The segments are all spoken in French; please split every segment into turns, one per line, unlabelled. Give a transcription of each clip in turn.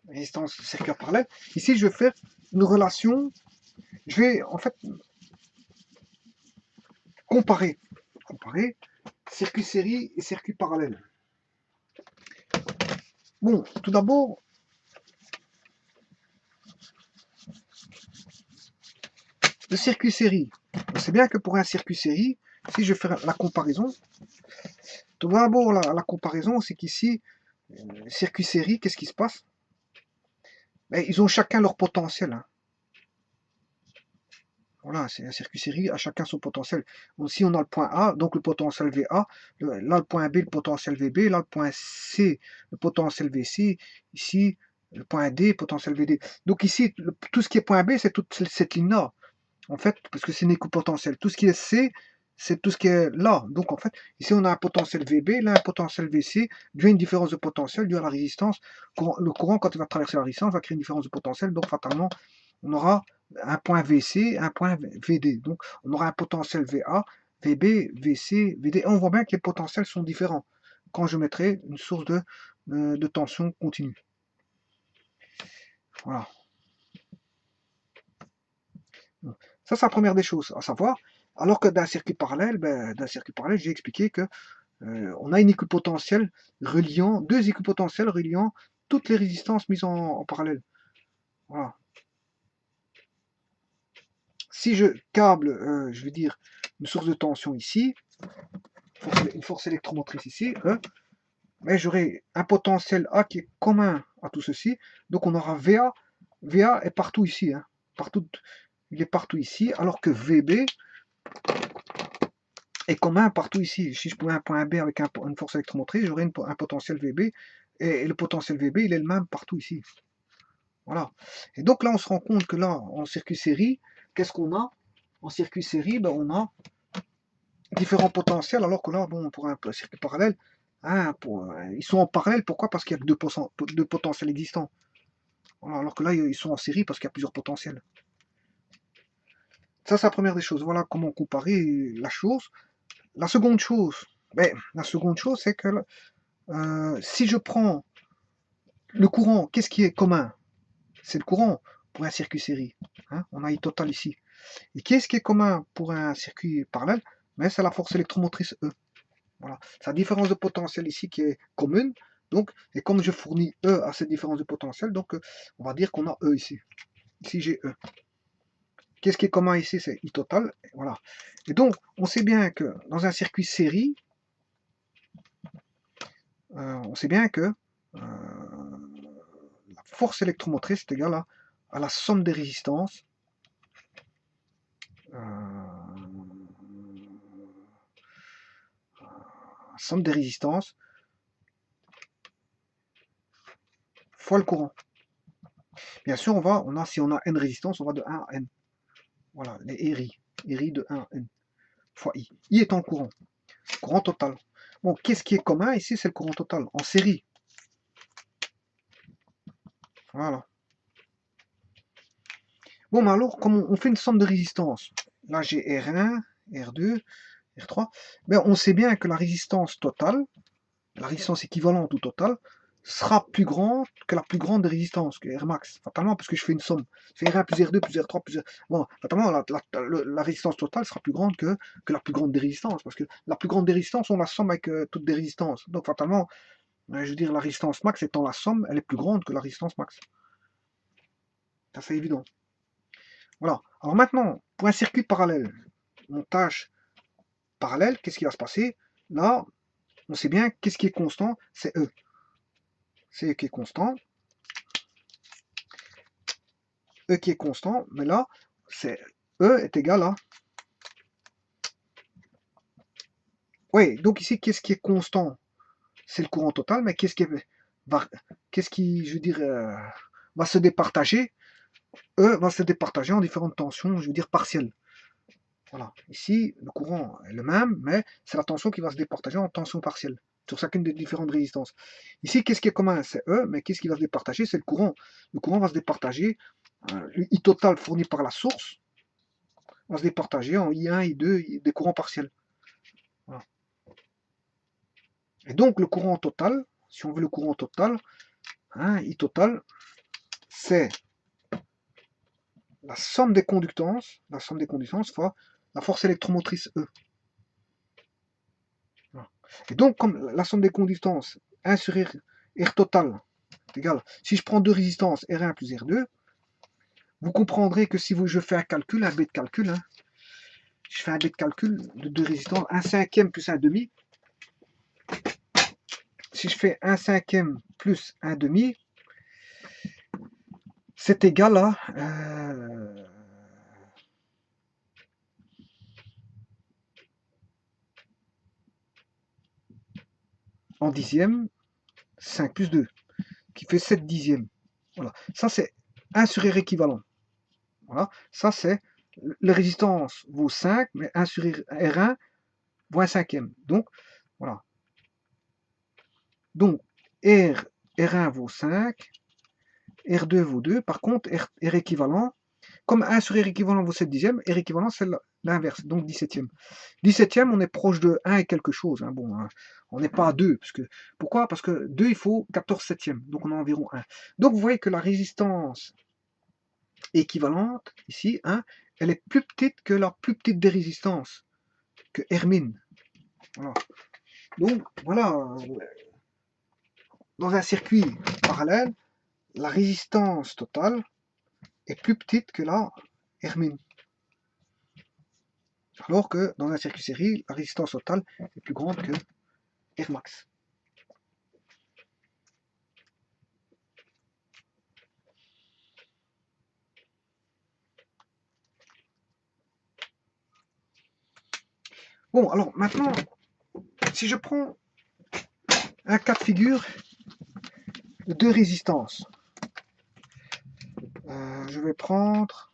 résistance circuit parallèle. Ici, je vais faire une relation, je vais en fait comparer circuit série et circuit parallèle. Bon, tout d'abord, le circuit série. On sait bien que pour un circuit série, si je fais la comparaison, tout d'abord la comparaison, c'est qu'ici, circuit série, qu'est-ce qui se passe? Ben, ils ont chacun leur potentiel. Hein. Voilà, c'est un circuit série, à chacun son potentiel. Donc, si on a le point A, donc le potentiel VA, là le point B, le potentiel VB, là le point C, le potentiel VC, ici le point D, potentiel VD. Donc ici, tout ce qui est point B, c'est toute cette ligne-là, en fait, parce que c'est une équipotentielle. Tout ce qui est C, c'est tout ce qui est là. Donc en fait, ici on a un potentiel VB, là un potentiel VC, dû à une différence de potentiel, dû à la résistance. Le courant, quand il va traverser la résistance, va créer une différence de potentiel, donc fatalement, on aura un point VC, un point VD. Donc on aura un potentiel VA, VB, VC, VD. Et on voit bien que les potentiels sont différents quand je mettrai une source de tension continue. Voilà. Ça, c'est la première des choses à savoir. Alors que d'un circuit parallèle, j'ai expliqué que on a une équipotentielle reliant, deux équipotentiels reliant toutes les résistances mises en parallèle. Voilà. Si je câble, je veux dire, une source de tension ici, une force électromotrice ici, mais j'aurai un potentiel A qui est commun à tout ceci. Donc on aura VA. VA est partout ici. Hein, partout, il est partout ici, alors que VB est commun partout ici. Si je pouvais un point B avec une force électromotrice, j'aurais un potentiel VB. Et le potentiel VB, il est le même partout ici. Voilà. Et donc là, on se rend compte que là, en circuit série, qu'est-ce qu'on a? En circuit série, ben, on a différents potentiels, alors que là, bon, pour un circuit parallèle, hein, ils sont en parallèle. Pourquoi? Parce qu'il y a deux potentiels existants. Voilà, alors que là, ils sont en série parce qu'il y a plusieurs potentiels. Ça, c'est la première des choses. Voilà comment comparer la chose. La seconde chose, c'est que si je prends le courant, qu'est-ce qui est commun? C'est le courant pour un circuit série. Hein, on a I total ici. Et qu'est-ce qui est commun pour un circuit parallèle? Mais c'est la force électromotrice E. Voilà. C'est la différence de potentiel ici qui est commune. Donc, et comme je fournis E à cette différence de potentiel, donc on va dire qu'on a E ici. Ici j'ai E. Qu'est-ce qui est commun ici? C'est I total. Voilà. Et donc, on sait bien que dans un circuit série, on sait bien que la force électromotrice est égale à la somme des résistances fois le courant. Bien sûr, si on a n résistances, on va de 1 à n. Voilà, les RI de 1 à n fois I. I étant le courant total. Bon, qu'est-ce qui est commun ici? C'est le courant total, en série. Voilà. Bon, mais alors, comme on fait une somme de résistance, là j'ai R1, R2, R3, ben, on sait bien que la résistance totale, la résistance équivalente ou totale, sera plus grande que la plus grande des résistances, que Rmax, fatalement, parce que je fais une somme. Je fais R1 plus R2 plus R3 plus R... Bon, fatalement, la résistance totale sera plus grande que la plus grande des résistances, parce que la plus grande des résistances, on la somme avec toutes des résistances. Donc, fatalement, je veux dire, la résistance max étant la somme, elle est plus grande que la résistance max. Ça, c'est évident. Voilà. Alors maintenant, pour un circuit parallèle, montage parallèle, qu'est-ce qui va se passer? Là, on sait bien qu'est-ce qui est constant, c'est E. C'est E qui est constant. E qui est constant, mais là, c'est E est égal à... Oui, donc ici, qu'est-ce qui est constant? C'est le courant total, mais qu'est-ce qui, je veux dire, va se départager? E va se départager en différentes tensions, je veux dire, partielles. Voilà. Ici, le courant est le même, mais c'est la tension qui va se départager en tension partielle sur chacune des différentes résistances. Ici, qu'est-ce qui est commun? C'est E, mais qu'est-ce qui va se départager? C'est le courant. Le courant va se départager, le I total fourni par la source va se départager en I1, I2, des courants partiels. Voilà. Et donc, le courant total, si on veut le courant total, hein, I total, c'est la somme des conductances fois la force électromotrice E. Voilà. Et donc, comme la somme des conductances 1 sur R total est égale, si je prends deux résistances, R1 plus R2, vous comprendrez que si je fais un calcul, un B de calcul, hein, je fais un B de calcul de deux résistances, 1/5 plus 1/2. Si je fais 1/5 plus 1/2, c'est égal à en dixième, 5 plus 2, qui fait 7 dixièmes. Voilà. Ça, c'est 1 sur R équivalent. Voilà. Ça, c'est la résistance vaut 5, mais 1 sur R1 vaut 1/5. Donc, voilà. Donc, R1 vaut 5, R2 vaut 2. Par contre, R équivalent, comme 1 sur R équivalent vaut 7 dixièmes, R équivalent, c'est l'inverse, donc 17e. 17e, on est proche de 1 et quelque chose. Hein. Bon, hein, on n'est pas à 2. Pourquoi? Parce que 2, il faut 14 septièmes. Donc, on a environ 1. Donc, vous voyez que la résistance équivalente, ici, hein, elle est plus petite que la plus petite des résistances, que Rmin. Voilà. Donc, voilà. Dans un circuit parallèle, la résistance totale est plus petite que la Rmin. Alors que dans un circuit série, la résistance totale est plus grande que Rmax. Bon, alors maintenant, si je prends un cas de figure de deux résistances, je vais prendre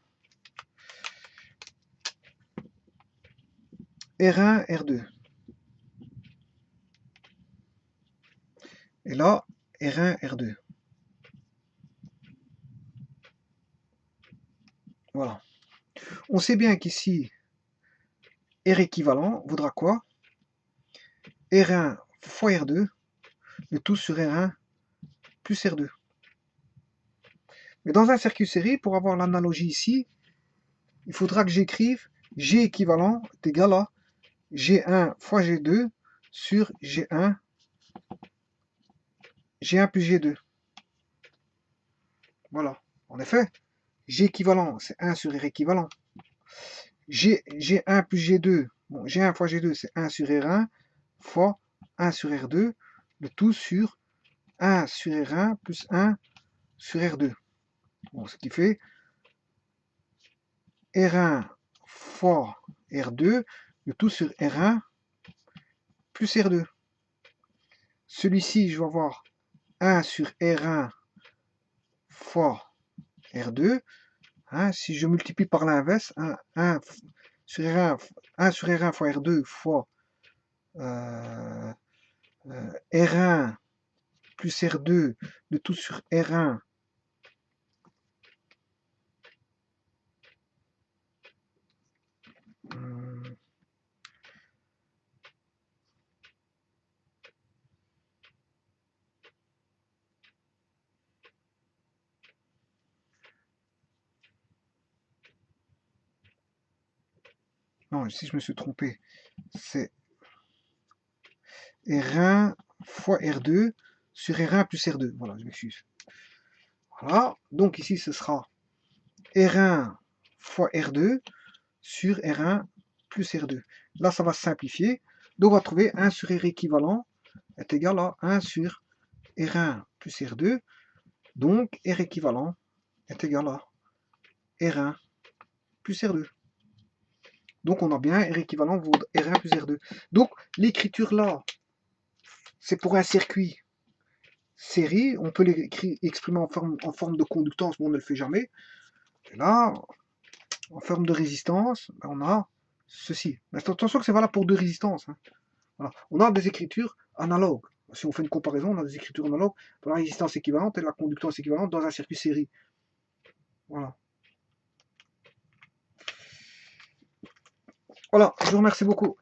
R1, R2. Et là, R1, R2. Voilà. On sait bien qu'ici, R équivalent vaudra quoi? R1 fois R2, le tout sur R1 plus R2. Mais dans un circuit série, pour avoir l'analogie ici, il faudra que j'écrive G équivalent est égal à G1 fois G2 sur G1 plus G2. Voilà. En effet, G équivalent, c'est 1 sur R équivalent. G1 plus G2, bon, G1 fois G2, c'est 1 sur R1 fois 1 sur R2, le tout sur 1 sur R1 plus 1 sur R2. Bon, ce qui fait R1 fois R2, le tout sur R1 plus R2. Celui-ci, je vais avoir 1 sur R1 fois R2. Hein, si je multiplie par l'inverse, 1 sur R1 fois R2 fois R1 plus R2, le tout sur R1 non, si je me suis trompé, c'est R1 fois R2 sur R1 plus R2. Voilà, je m'excuse. Voilà, donc ici ce sera R1 fois R2 sur R1 plus R2. Là, ça va se simplifier. Donc, on va trouver 1 sur R équivalent est égal à 1 sur R1 plus R2. Donc, R équivalent est égal à R1 plus R2. Donc, on a bien R équivalent vaut R1 plus R2. Donc, l'écriture là, c'est pour un circuit série. On peut l'exprimer en forme de conductance, mais on ne le fait jamais. Et là, en forme de résistance, on a ceci. Mais attention que c'est valable pour deux résistances. Hein. Voilà. On a des écritures analogues. Si on fait une comparaison, on a des écritures analogues pour la résistance équivalente et la conductance équivalente dans un circuit série. Voilà. Voilà, je vous remercie beaucoup.